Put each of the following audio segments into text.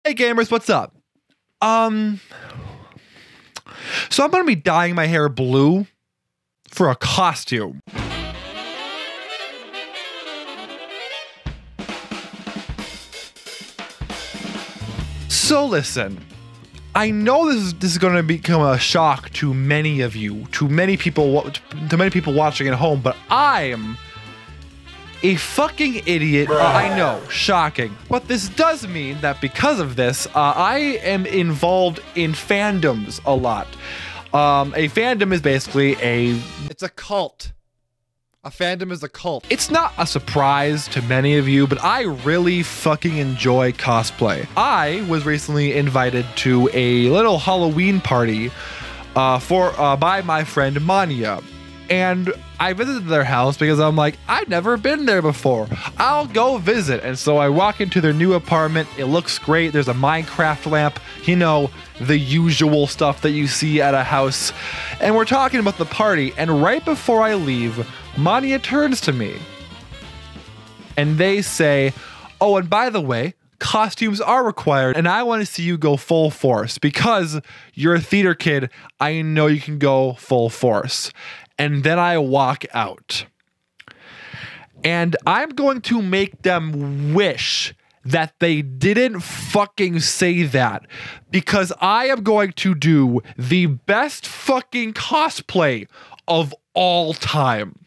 Hey gamers, what's up? So I'm gonna be dyeing my hair blue for a costume. So listen, I know this is going to become a shock to many of you, to many people watching at home, but I am a fucking idiot. I know, shocking. But this does mean that because of this, I am involved in fandoms a lot. A fandom is basically it's a cult. A fandom is a cult. It's not a surprise to many of you, but I really fucking enjoy cosplay. I was recently invited to a little Halloween party by my friend Manya. And I visited their house because I'm like, I've never been there before. I'll go visit. And so I walk into their new apartment. It looks great. There's a Minecraft lamp, you know, the usual stuff that you see at a house. And we're talking about the party. And right before I leave, Manya turns to me and they say, oh, and by the way, costumes are required, and I want to see you go full force because you're a theater kid. I know you can go full force. And then I walk out. And I'm going to make them wish that they didn't fucking say that, because I am going to do the best fucking cosplay of all time.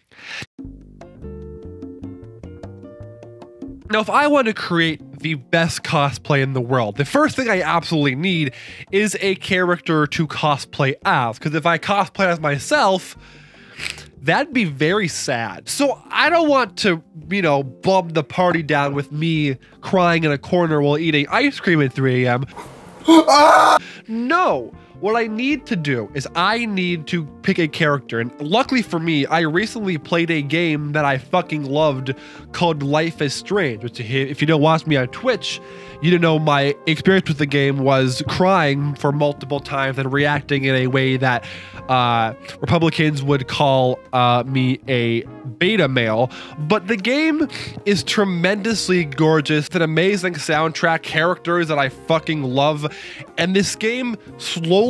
Now, if I want to create the best cosplay in the world, the first thing I absolutely need is a character to cosplay as, because if I cosplay as myself, that'd be very sad. So I don't want to, you know, bum the party down with me crying in a corner while eating ice cream at 3 a.m. No. What I need to do is I need to pick a character, and luckily for me, I recently played a game that I fucking loved called Life is Strange, which if you don't watch me on Twitch, you don't know my experience with the game was crying for multiple times and reacting in a way that Republicans would call me a beta male. But the game is tremendously gorgeous, an amazing soundtrack, characters that I fucking love, and this game slowly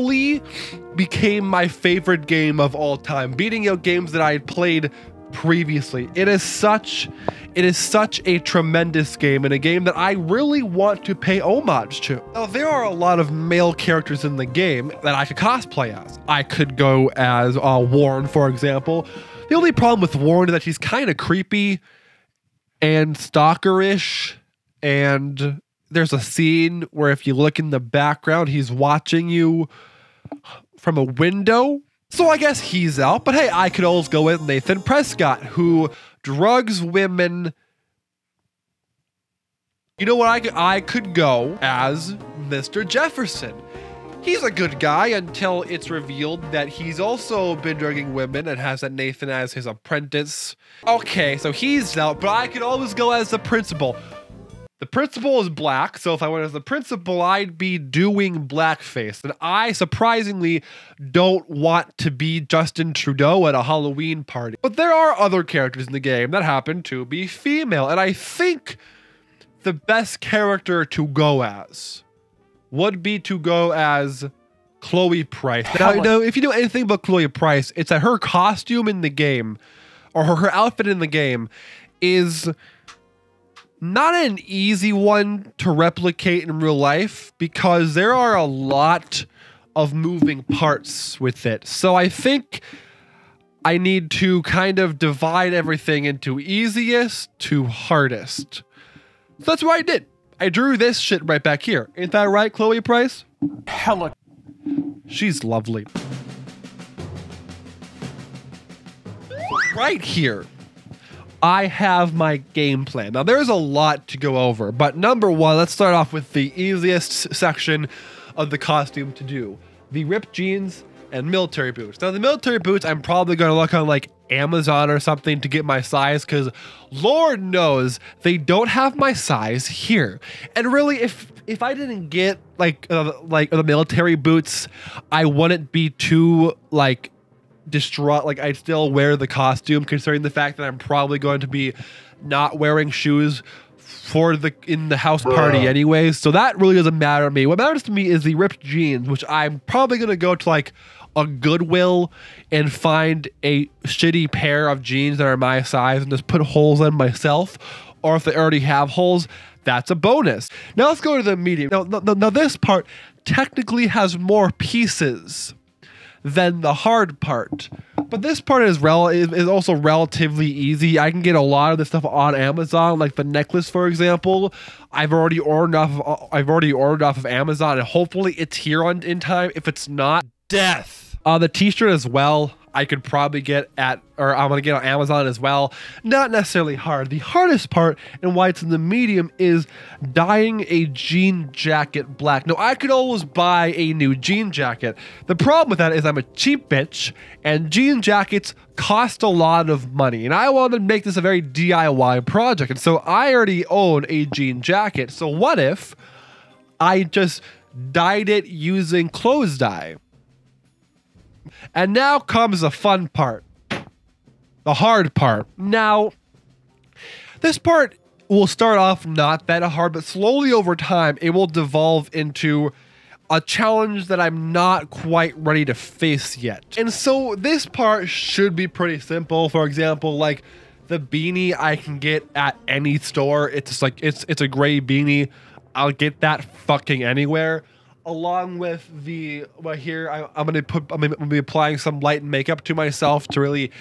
became my favorite game of all time, beating out games that I had played previously. It is such a tremendous game, and a game that I really want to pay homage to. Now, there are a lot of male characters in the game that I could cosplay as. I could go as Warren, for example. The only problem with Warren is that she's kind of creepy and stalkerish, and there's a scene where if you look in the background, he's watching you from a window. So I guess he's out, but hey, I could always go with Nathan Prescott, who drugs women. You know what, I could go as Mr. Jefferson. He's a good guy until it's revealed that he's also been drugging women and has that Nathan as his apprentice. Okay, so he's out, but I could always go as the principal. The principal is black, so if I went as the principal, I'd be doing blackface. And I, surprisingly, don't want to be Justin Trudeau at a Halloween party. But there are other characters in the game that happen to be female, and I think the best character to go as would be to go as Chloe Price. Now, if you know anything about Chloe Price, it's that her costume in the game, or her outfit in the game, is not an easy one to replicate in real life because there are a lot of moving parts with it. So I think I need to kind of divide everything into easiest to hardest. So that's what I did. I drew this shit right back here. Ain't that right, Chloe Price? Hella. She's lovely. Right here, I have my game plan. Now, there's a lot to go over, but number one, let's start off with the easiest section of the costume to do. The ripped jeans and military boots. Now, the military boots, I'm probably going to look on like Amazon or something to get my size, because Lord knows they don't have my size here. And really, if I didn't get like the military boots, I wouldn't be too like distraught. Like, I'd still wear the costume, considering the fact that I'm probably going to be not wearing shoes for in the house party anyways, so that really doesn't matter to me. What matters to me is the ripped jeans, which I'm probably gonna go to like a Goodwill and find a shitty pair of jeans that are my size and just put holes in myself, or if they already have holes, that's a bonus. Now let's go to the medium. Now this part technically has more pieces than the hard part, but this part is also relatively easy. I can get a lot of this stuff on Amazon, like the necklace, for example. I've already ordered off of Amazon, and hopefully it's here in time. If it's not, death. The t-shirt as well, I could probably get I'm gonna get on Amazon as well. Not necessarily hard. The hardest part, and why it's in the medium, is dyeing a jean jacket black. Now, I could always buy a new jean jacket. The problem with that is I'm a cheap bitch, and jean jackets cost a lot of money, and I wanted to make this a very DIY project, and so I already own a jean jacket. So what if I just dyed it using clothes dye? And now comes the fun part, the hard part. Now, this part will start off not that hard, but slowly over time, it will devolve into a challenge that I'm not quite ready to face yet. And so this part should be pretty simple. For example, like the beanie I can get at any store. It's just like, it's a gray beanie. I'll get that fucking anywhere. Along with the here, I'm gonna be applying some light makeup to myself to really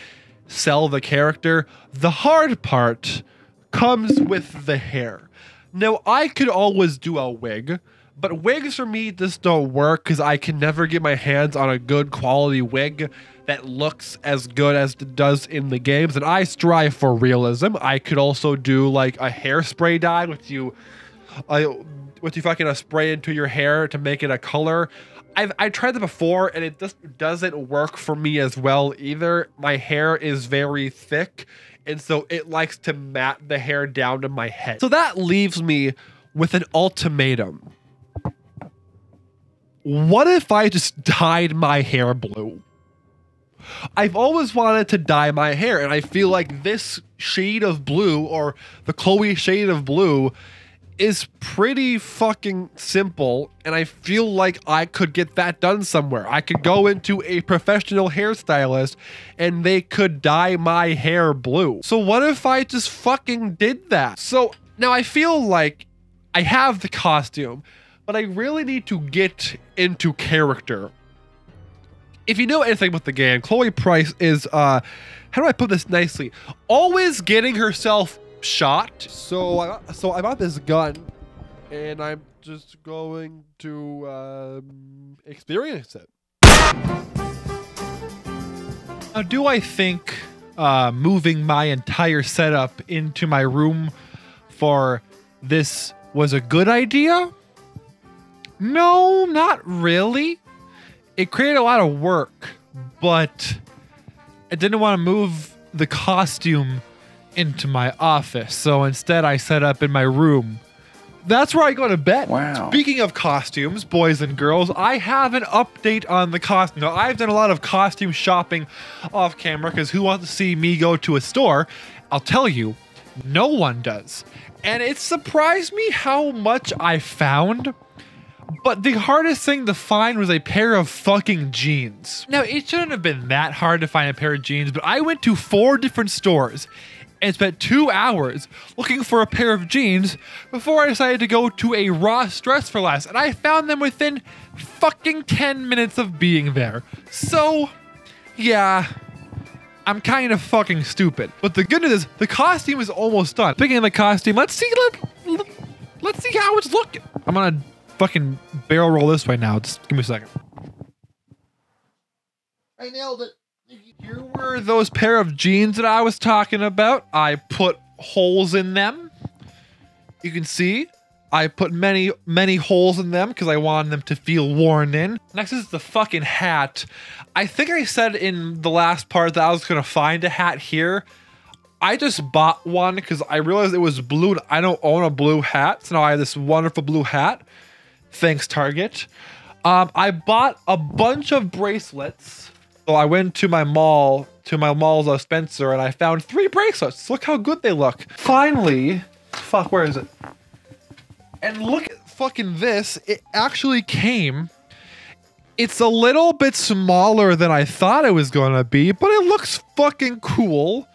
sell the character. The hard part comes with the hair. Now, I could always do a wig, but wigs for me just don't work because I can never get my hands on a good quality wig that looks as good as it does in the games, and I strive for realism. I could also do like a hairspray dye with you fucking spray into your hair to make it a color. I tried that before, and it just doesn't work for me as well either. My hair is very thick, and so it likes to mat the hair down to my head. So that leaves me with an ultimatum. What if I just dyed my hair blue? I've always wanted to dye my hair, and I feel like this shade of blue, or the Chloe shade of blue, is pretty fucking simple, and I feel like I could get that done somewhere. I could go into a professional hairstylist and they could dye my hair blue. So what if I just fucking did that? So now I feel like I have the costume, but I really need to get into character. If you know anything about the game, Chloe Price is, how do I put this nicely? Always getting herself shot. So I got this gun, and I'm just going to experience it. Now, do I think moving my entire setup into my room for this was a good idea? No, not really. It created a lot of work, but I didn't want to move the costume into my office, so instead I set up in my room. That's where I go to bed. Wow. Speaking of costumes, boys and girls, I have an update on the costume. Now, I've done a lot of costume shopping off camera because who wants to see me go to a store? I'll tell you, no one does. And it surprised me how much I found. But the hardest thing to find was a pair of fucking jeans. Now, it shouldn't have been that hard to find a pair of jeans, but I went to 4 different stores and spent 2 hours looking for a pair of jeans before I decided to go to a Ross Dress for Less, and I found them within fucking 10 minutes of being there. So, yeah, I'm kind of fucking stupid. But the good news is the costume is almost done. Speaking of the costume, let's see how it's looking. I'm gonna fucking barrel roll this way now. Just give me a second. I nailed it. Here were those pair of jeans that I was talking about. I put holes in them. You can see I put many holes in them because I wanted them to feel worn in. Next is the fucking hat. I think I said in the last part that I was going to find a hat here. I just bought one because I realized it was blue and I don't own a blue hat. So now I have this wonderful blue hat. Thanks, Target. I bought a bunch of bracelets. So I went to my mall's Spencer, and I found 3 bracelets. Look how good they look. Finally fuck, where is it? And look at fucking this. It actually came. It's a little bit smaller than I thought it was gonna be, but it looks fucking cool.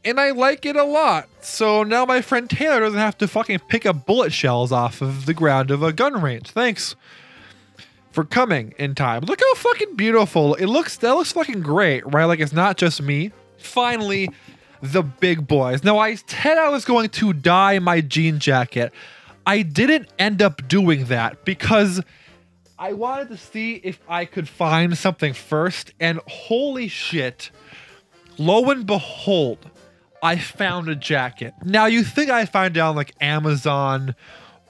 And I like it a lot. So now my friend Taylor doesn't have to fucking pick up bullet shells off of the ground of a gun range. Thanks for coming in time. Look how fucking beautiful it looks. That looks fucking great, right? Like, it's not just me. Finally, the big boys. Now, I said I was going to dye my jean jacket. I didn't end up doing that because I wanted to see if I could find something first. And holy shit, lo and behold, I found a jacket. Now, you think I find it on like Amazon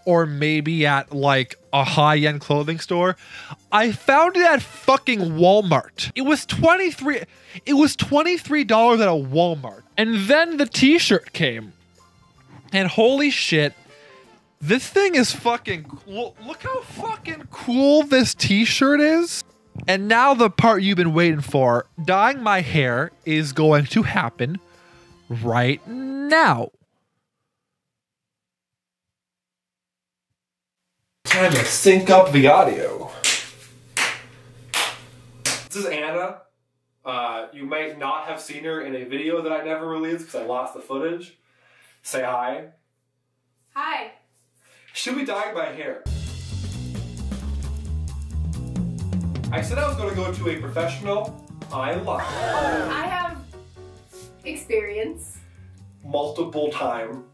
or maybe at like a high-end clothing store? I found it at fucking Walmart. It was $23 at a Walmart. And then the t-shirt came. And holy shit, this thing is fucking cool. Look how fucking cool this t-shirt is. And now the part you've been waiting for. Dyeing my hair is going to happen right now. Time to sync up the audio. This is Anna. You might not have seen her in a video that I never released because I lost the footage. Say hi. Hi. Should we dye my hair? I said I was going to go to a professional. I lied. I have experience. Multiple time.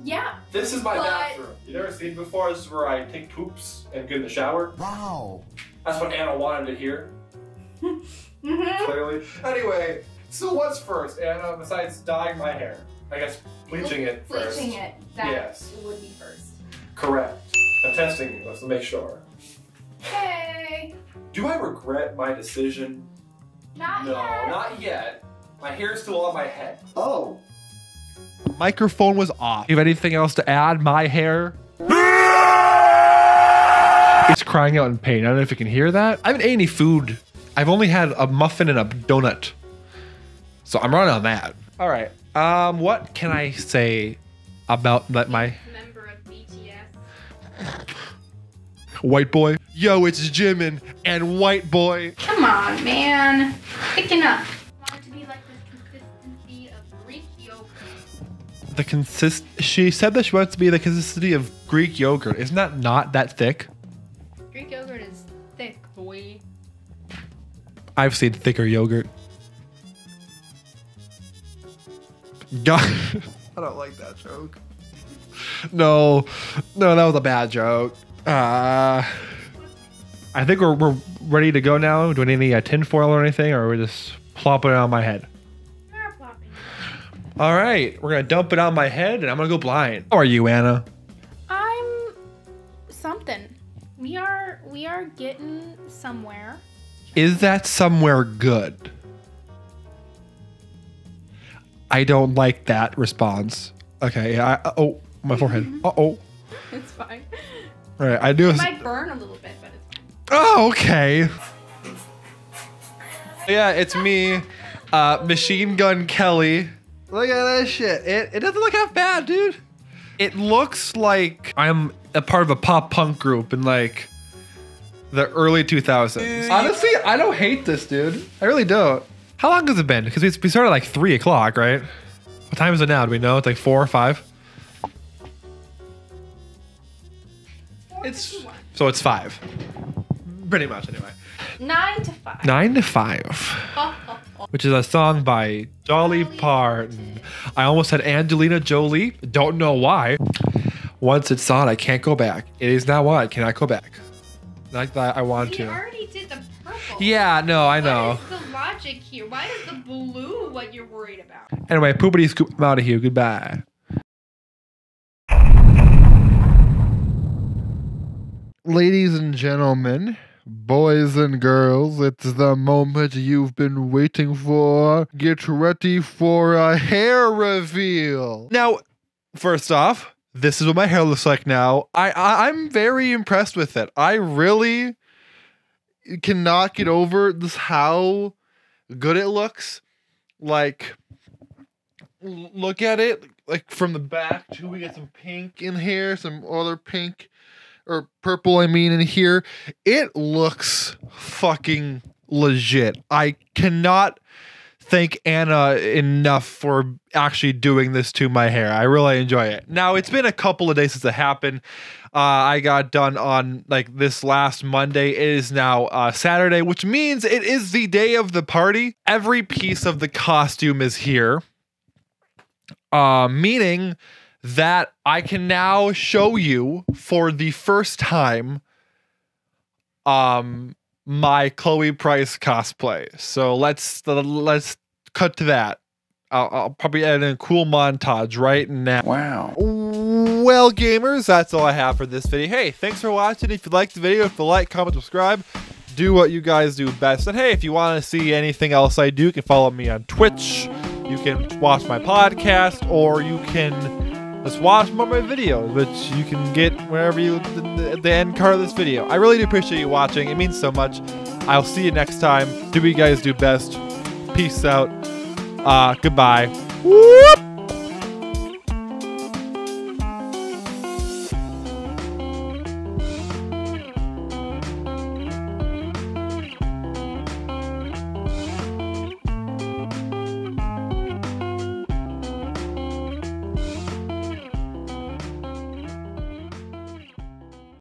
Yeah. This is my bathroom. You never seen it before? This is where I take poops and get in the shower. Wow. That's what Anna wanted to hear. Clearly. Anyway, so what's first, Anna, besides dyeing my hair? I guess bleaching it first. Bleaching it. That yes. would be first. Correct. I'm testing this to make sure. Hey. Do I regret my decision? Not no, yet. not yet. My hair is still on my head. Oh. Microphone was off. You have anything else to add? My hair? It's crying out in pain. I don't know if you can hear that. I haven't ate any food. I've only had a muffin and a donut. So I'm running on that. All right. What can I say about my Member of BTS. white boy? Yo, it's Jimin and white boy. Come on, man. Picking up. I want it to be like the consistency of Greek yogurt. She said that she wants to be the consistency of Greek yogurt. Isn't that not that thick? Greek yogurt is thick, boy. I've seen thicker yogurt. God, I don't like that joke. No, that was a bad joke. I think we're ready to go now. Do we need any tinfoil or anything, or we're just plopping it on my head? We're plopping. All right, we're gonna dump it on my head, and I'm gonna go blind. How are you, Anna? I'm something. We are getting somewhere. Is that somewhere good? I don't like that response. Okay, yeah. Oh, my forehead. Uh-oh. It's fine. All right, I do. It might burn a little bit, but it's fine. Oh, okay. Yeah, it's me, Machine Gun Kelly. Look at that shit. It doesn't look half bad, dude. It looks like I'm a part of a pop punk group in like the early 2000s. Honestly, I don't hate this, dude. I really don't. How long has it been? Because we started like 3 o'clock, right? What time is it now? Do we know? It's like 4 or 5? So it's 5. Pretty much, anyway. 9 to 5. 9 to 5. Which is a song by Dolly Parton. I almost said Angelina Jolie. Don't know why. Once it's on, I can't go back. It is now on. I cannot go back. Like that, I want to. We already did the purple. Yeah, no, I know. What is the logic here? Why is the blue what you're worried about? Anyway, poopity scoop, I'm out of here. Goodbye. Ladies and gentlemen, boys and girls, it's the moment you've been waiting for. Get ready for a hair reveal. Now, first off, this is what my hair looks like now. I'm very impressed with it. I really cannot get over this how good it looks. Like look at it like from the back too. We get some pink in here, some other pink or purple, I mean, in here. It looks fucking legit. I cannot thank Anna enough for actually doing this to my hair. I really enjoy it. Now, it's been a couple of days since it happened. I got done on like this last Monday. It is now Saturday, which means it is the day of the party. Every piece of the costume is here. Meaning that I can now show you for the first time my Chloe Price cosplay. So let's cut to that. I'll probably add in a cool montage right now. Wow. Well, gamers, that's all I have for this video. Hey, thanks for watching. If you liked the video, if you like, comment, subscribe, do what you guys do best. And hey, if you want to see anything else I do, you can follow me on Twitch. You can watch my podcast, or you can just watch more of my videos, which you can get wherever you at the end card of this video. I really do appreciate you watching. It means so much. I'll see you next time. Do what you guys do best. Peace out. Goodbye. Whoop!